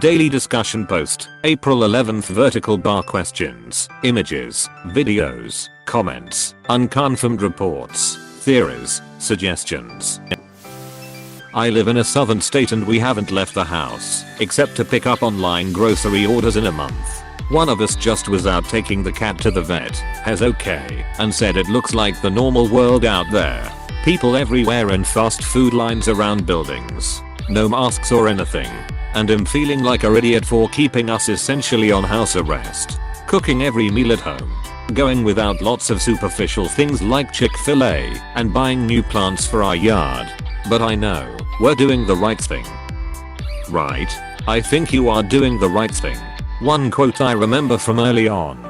Daily discussion post, April 11th. Vertical bar questions, images, videos, comments, unconfirmed reports, theories, suggestions. I live in a southern state and we haven't left the house, except to pick up online grocery orders in a month. One of us just was out taking the cat to the vet, has okay, and said it looks like the normal world out there. People everywhere and fast food lines around buildings. No masks or anything. And I'm feeling like an idiot for keeping us essentially on house arrest. Cooking every meal at home. Going without lots of superficial things like Chick-fil-A, and buying new plants for our yard. But I know, we're doing the right thing. Right? I think you are doing the right thing. One quote I remember from early on,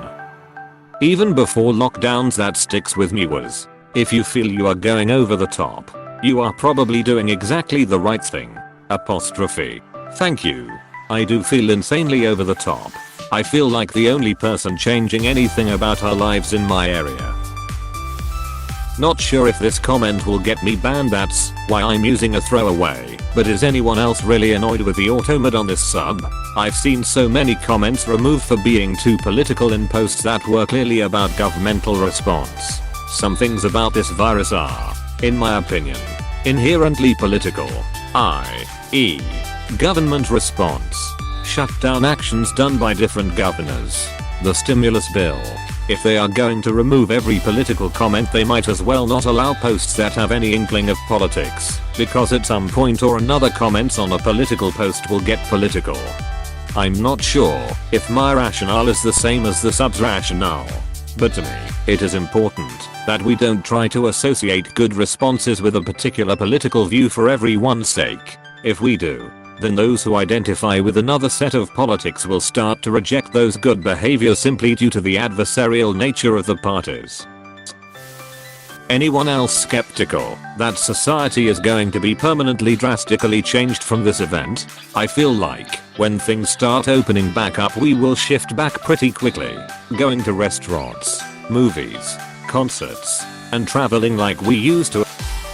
even before lockdowns, that sticks with me was, if you feel you are going over the top, you are probably doing exactly the right thing. Apostrophe. Thank you. I do feel insanely over the top. I feel like the only person changing anything about our lives in my area. Not sure if this comment will get me banned, that's why I'm using a throwaway, but is anyone else really annoyed with the automod on this sub? I've seen so many comments removed for being too political in posts that were clearly about governmental response. Some things about this virus are, in my opinion, inherently political, i.e. government response, shutdown actions done by different governors, the stimulus bill. If they are going to remove every political comment, they might as well not allow posts that have any inkling of politics, because at some point or another comments on a political post will get political. I'm not sure if my rationale is the same as the sub's rationale, but to me, it is important that we don't try to associate good responses with a particular political view for everyone's sake. If we do, then those who identify with another set of politics will start to reject those good behaviors simply due to the adversarial nature of the parties. Anyone else skeptical that society is going to be permanently drastically changed from this event? I feel like when things start opening back up, we will shift back pretty quickly, going to restaurants, movies, concerts, and traveling like we used to.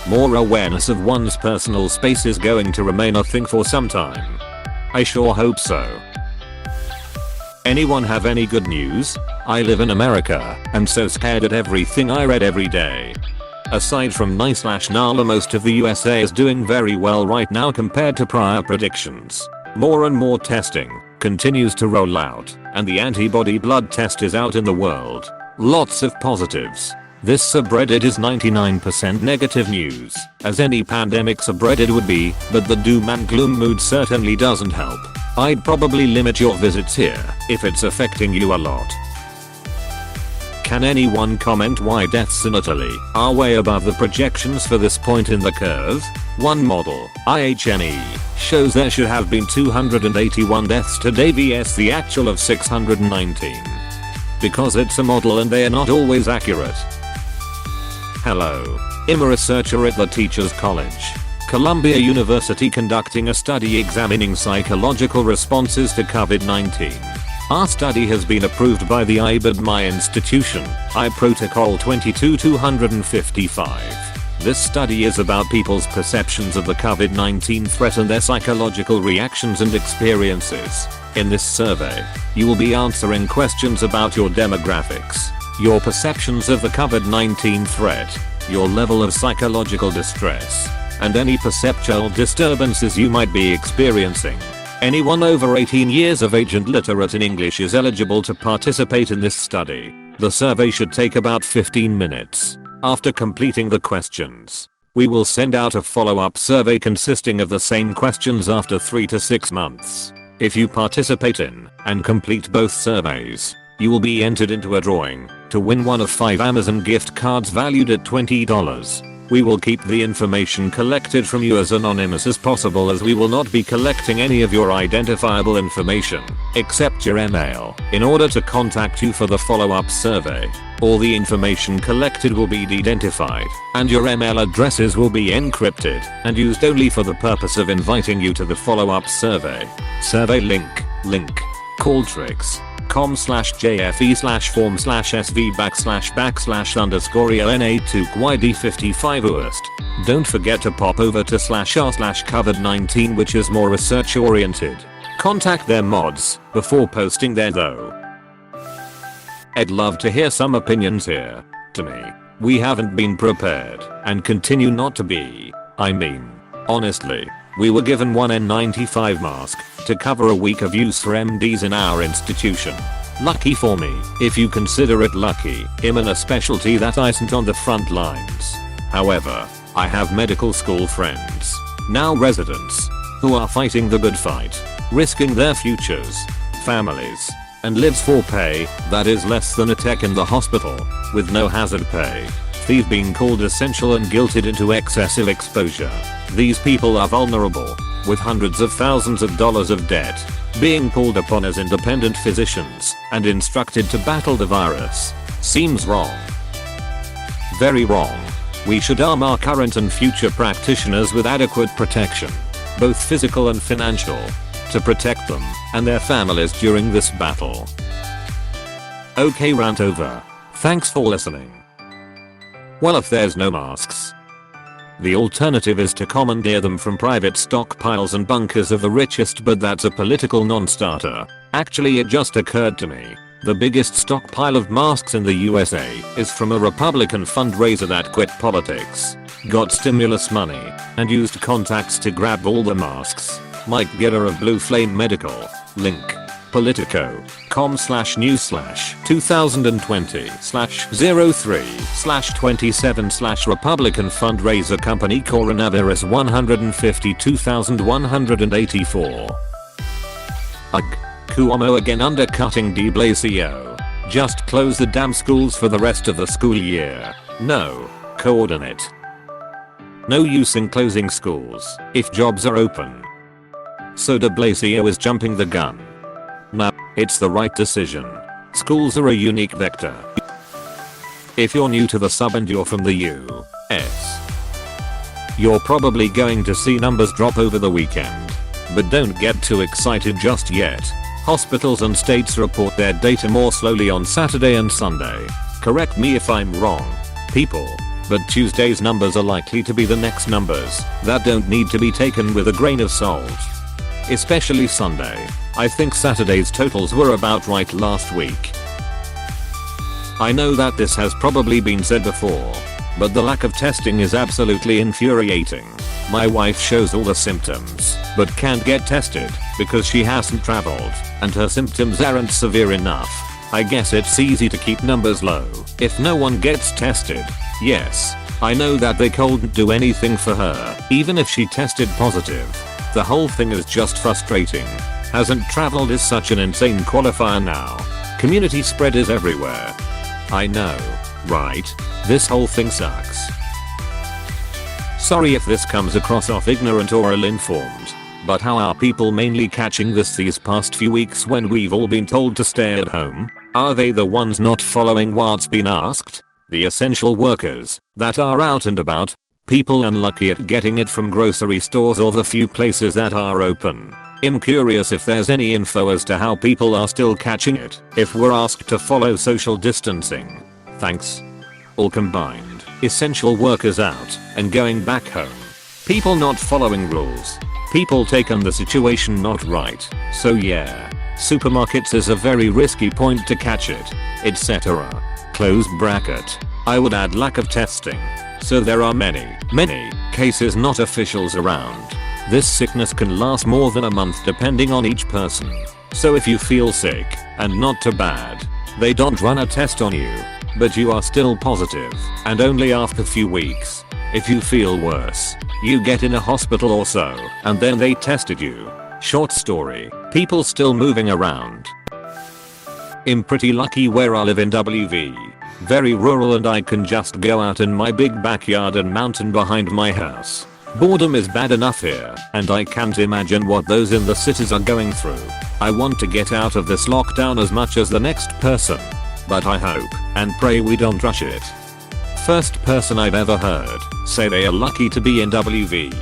More awareness of one's personal space is going to remain a thing for some time. I sure hope so. Anyone have any good news? I live in America, and so scared at everything I read every day. Aside from NALA, most of the USA is doing very well right now compared to prior predictions. More and more testing continues to roll out, and the antibody blood test is out in the world. Lots of positives. This subreddit is 99% negative news, as any pandemic subreddit would be, but the doom and gloom mood certainly doesn't help. I'd probably limit your visits here if it's affecting you a lot. Can anyone comment why deaths in Italy are way above the projections for this point in the curve? One model, IHNE, shows there should have been 281 deaths today vs the actual of 619. Because it's a model and they are not always accurate. Hello. I'm a researcher at the Teachers College, Columbia University, conducting a study examining psychological responses to COVID-19. Our study has been approved by the IBID-MI institution, I Protocol 22255. This study is about people's perceptions of the COVID-19 threat and their psychological reactions and experiences. In this survey, you will be answering questions about your demographics, your perceptions of the COVID-19 threat, your level of psychological distress, and any perceptual disturbances you might be experiencing. Anyone over 18 years of age and literate in English is eligible to participate in this study. The survey should take about 15 minutes. After completing the questions, we will send out a follow-up survey consisting of the same questions after 3 to 6 months. If you participate in and complete both surveys, you will be entered into a drawing to win one of 5 Amazon gift cards valued at $20. We will keep the information collected from you as anonymous as possible, as we will not be collecting any of your identifiable information, except your email, in order to contact you for the follow-up survey. All the information collected will be de-identified, and your email addresses will be encrypted and used only for the purpose of inviting you to the follow-up survey. Survey link, calltricks.com/jfe/form/sv /backslash_ELNA2QYD55 Don't forget to pop over to /r/COVID-19, which is more research oriented. Contact their mods before posting there though. I'd love to hear some opinions here. To me, we haven't been prepared and continue not to be. I mean, honestly, we were given one N95 mask to cover a week of use for MDs in our institution. Lucky for me, if you consider it lucky, I'm in a specialty that isn't on the front lines. However, I have medical school friends, now residents, who are fighting the good fight, risking their futures, families, and lives for pay that is less than a tech in the hospital, with no hazard pay. They've been called essential and guilted into excessive exposure. These people are vulnerable, with hundreds of thousands of dollars of debt, being called upon as independent physicians and instructed to battle the virus. Seems wrong. Very wrong. We should arm our current and future practitioners with adequate protection, both physical and financial, to protect them and their families during this battle. Okay, rant over. Thanks for listening. Well, if there's no masks, the alternative is to commandeer them from private stockpiles and bunkers of the richest, but that's a political non-starter. Actually, it just occurred to me. The biggest stockpile of masks in the USA is from a Republican fundraiser that quit politics, got stimulus money, and used contacts to grab all the masks. Mike Getter of Blue Flame Medical. Link. Politico.com/news/2020/03/27/ Republican fundraiser company coronavirus 152,184. Ugh. Cuomo again undercutting de Blasio. Just close the damn schools for the rest of the school year. No. Coordinate. No use in closing schools if jobs are open. So de Blasio is jumping the gun. No, it's the right decision. Schools are a unique vector. If you're new to the sub and you're from the US, you're probably going to see numbers drop over the weekend. But don't get too excited just yet. Hospitals and states report their data more slowly on Saturday and Sunday. Correct me if I'm wrong, people, but Tuesday's numbers are likely to be the next numbers that don't need to be taken with a grain of salt. Especially Sunday. I think Saturday's totals were about right last week. I know that this has probably been said before, but the lack of testing is absolutely infuriating. My wife shows all the symptoms, but can't get tested because she hasn't traveled and her symptoms aren't severe enough. I guess it's easy to keep numbers low if no one gets tested. Yes, I know that they couldn't do anything for her, even if she tested positive. The whole thing is just frustrating. Hasn't traveled is such an insane qualifier now. Community spread is everywhere. I know, right? This whole thing sucks. Sorry if this comes across off ignorant or ill-informed, but how are people mainly catching this these past few weeks when we've all been told to stay at home? Are they the ones not following what's been asked? The essential workers that are out and about? People unlucky at getting it from grocery stores or the few places that are open? I'm curious if there's any info as to how people are still catching it if we're asked to follow social distancing. Thanks. All combined, essential workers out and going back home. People not following rules. People taking the situation not right. So yeah, supermarkets is a very risky point to catch it, etc. Close bracket. I would add lack of testing. So there are many cases not officials around. This sickness can last more than a month depending on each person. So if you feel sick and not too bad, they don't run a test on you, but you are still positive, and only after a few weeks. If you feel worse, you get in a hospital or so, and then they tested you. Short story, people still moving around. I'm pretty lucky where I live in WV. Very rural and I can just go out in my big backyard and mountain behind my house. Boredom is bad enough here, and I can't imagine what those in the cities are going through. I want to get out of this lockdown as much as the next person, but I hope and pray we don't rush it. First person I've ever heard say they are lucky to be in WV.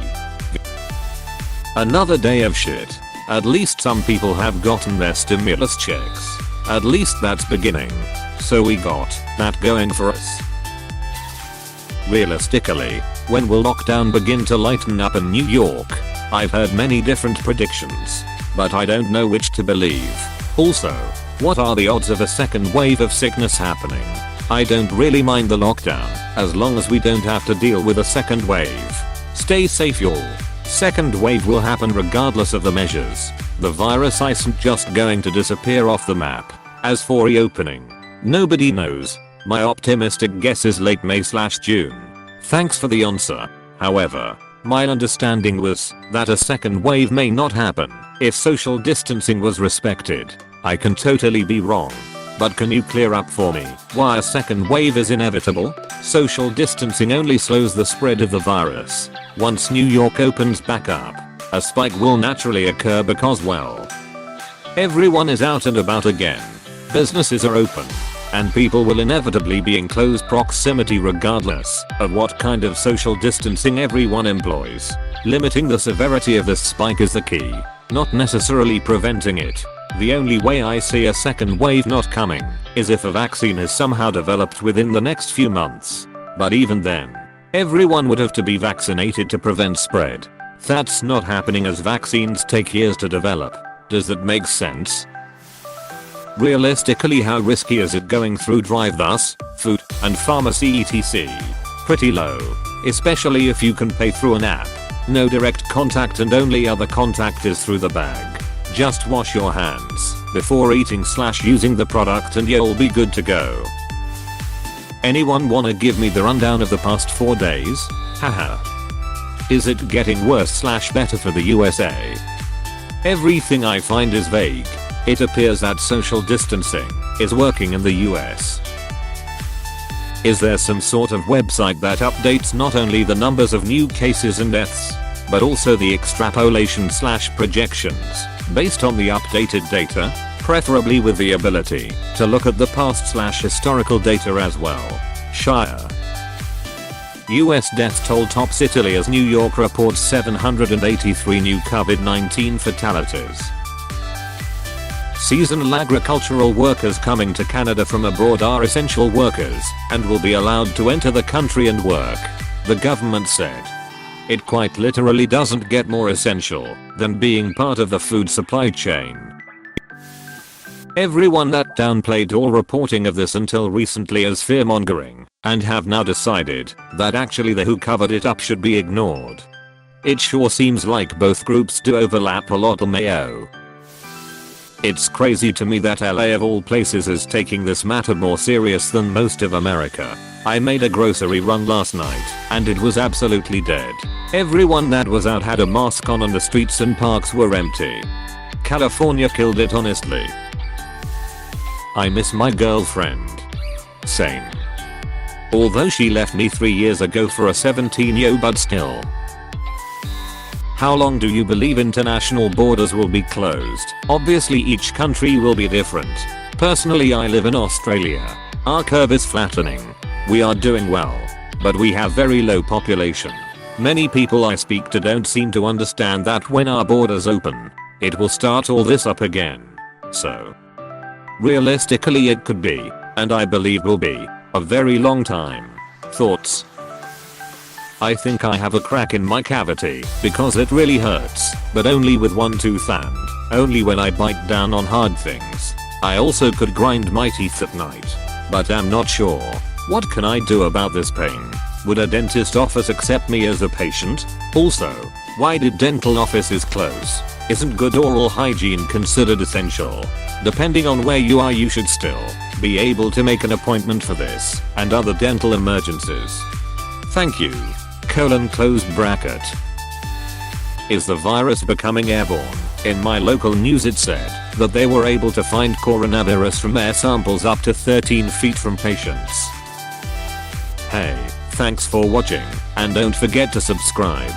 Another day of shit. At least some people have gotten their stimulus checks. At least that's beginning. So we got that going for us. Realistically, when will lockdown begin to lighten up in New York? I've heard many different predictions. but I don't know which to believe. Also, what are the odds of a second wave of sickness happening? I don't really mind the lockdown, as long as we don't have to deal with a second wave. Stay safe y'all. Second wave will happen regardless of the measures. The virus isn't just going to disappear off the map. As for reopening, nobody knows. My optimistic guess is late May/June. Thanks for the answer. However, my understanding was that a second wave may not happen if social distancing was respected. I can totally be wrong. But can you clear up for me why a second wave is inevitable? Social distancing only slows the spread of the virus. Once New York opens back up, a spike will naturally occur because, well, everyone is out and about again. Businesses are open, and people will inevitably be in close proximity regardless of what kind of social distancing everyone employs. Limiting the severity of this spike is the key, not necessarily preventing it. The only way I see a second wave not coming is if a vaccine is somehow developed within the next few months. But even then, everyone would have to be vaccinated to prevent spread. That's not happening as vaccines take years to develop. Does that make sense? Realistically, how risky is it going through drive-thus, food, and pharmacy etc? Pretty low, especially if you can pay through an app. No direct contact and only other contact is through the bag. Just wash your hands before eating/using the product and you'll be good to go. Anyone wanna give me the rundown of the past 4 days? Haha. Is it getting worse/better for the USA? Everything I find is vague. It appears that social distancing is working in the US. Is there some sort of website that updates not only the numbers of new cases and deaths, but also the extrapolation/projections based on the updated data, preferably with the ability to look at the past/historical data as well? Shire. US death toll tops Italy as New York reports 783 new COVID-19 fatalities. Seasonal agricultural workers coming to Canada from abroad are essential workers and will be allowed to enter the country and work, the government said. It quite literally doesn't get more essential than being part of the food supply chain. Everyone that downplayed all reporting of this until recently as fearmongering, and have now decided that actually the WHO covered it up should be ignored. It sure seems like both groups do overlap a lot, Mayo. It's crazy to me that LA of all places is taking this matter more serious than most of America. I made a grocery run last night and it was absolutely dead. Everyone that was out had a mask on and the streets and parks were empty. California killed it honestly. I miss my girlfriend. Same. Although she left me 3 years ago for a 17-year, but still. How long do you believe international borders will be closed? Obviously each country will be different. Personally, I live in Australia. Our curve is flattening. We are doing well, but we have very low population. Many people I speak to don't seem to understand that when our borders open, it will start all this up again. So, realistically it could be, and I believe will be, a very long time. Thoughts? I think I have a crack in my cavity because it really hurts, but only with one tooth and only when I bite down on hard things. I also could grind my teeth at night, but I'm not sure. What can I do about this pain? Would a dentist office accept me as a patient? Also, why did dental offices close? Isn't good oral hygiene considered essential? Depending on where you are, you should still be able to make an appointment for this and other dental emergencies. Thank you. Close bracket. Is the virus becoming airborne? In my local news it said that they were able to find coronavirus from air samples up to 13 feet from patients. Hey, thanks for watching, and don't forget to subscribe.